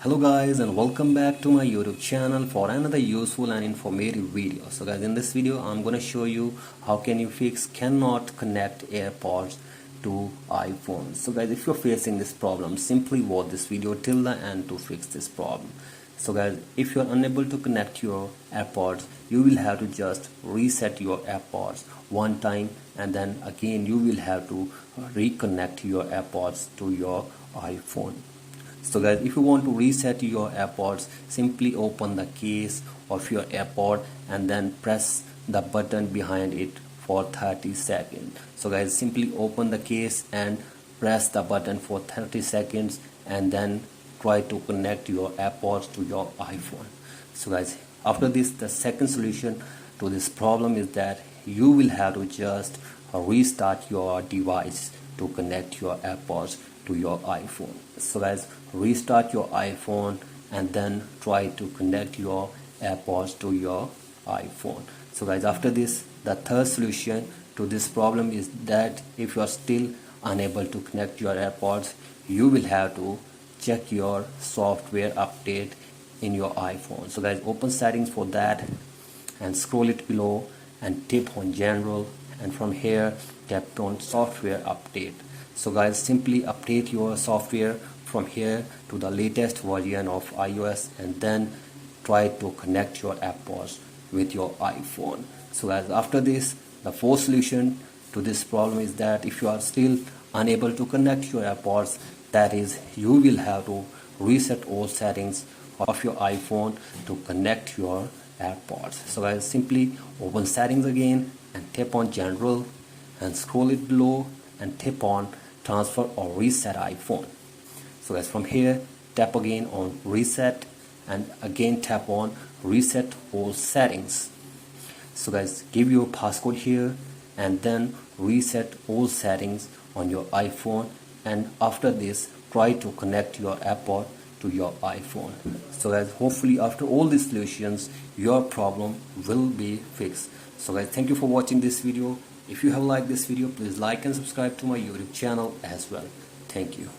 Hello guys, and welcome back to my YouTube channel for another useful and informative video. So guys, in this video I'm gonna show you how can you fix cannot connect AirPods to iPhone. So guys, if you're facing this problem, simply watch this video till the end to fix this problem. So guys, if you're unable to connect your AirPods, you will have to just reset your AirPods one time, and then again you will have to reconnect your AirPods to your iPhone. So guys, if you want to reset your AirPods, simply open the case of your AirPod and then press the button behind it for 30 seconds. So guys, simply open the case and press the button for 30 seconds and then try to connect your AirPods to your iPhone. So guys, after this, the second solution to this problem is that you will have to just restart your device to connect your AirPods to your iPhone. So guys, restart your iPhone and then try to connect your AirPods to your iPhone. So guys, after this, the third solution to this problem is that if you are still unable to connect your AirPods, you will have to check your software update in your iPhone. So guys, open settings for that and scroll it below and tap on general, and from here tap on software update. So guys, simply update your software from here to the latest version of iOS and then try to connect your AirPods with your iPhone. So guys, after this, the fourth solution to this problem is that if you are still unable to connect your AirPods, that is, you will have to reset all settings of your iPhone to connect your AirPods. So guys, simply open settings again and tap on general and scroll it below and tap on transfer or reset iPhone. So guys, from here tap again on reset and again tap on reset all settings. So guys, give your passcode here and then reset all settings on your iPhone, and after this try to connect your AirPod to your iPhone. So guys, hopefully after all these solutions your problem will be fixed. So guys, thank you for watching this video. If you have liked this video, please like and subscribe to my YouTube channel as well. Thank you.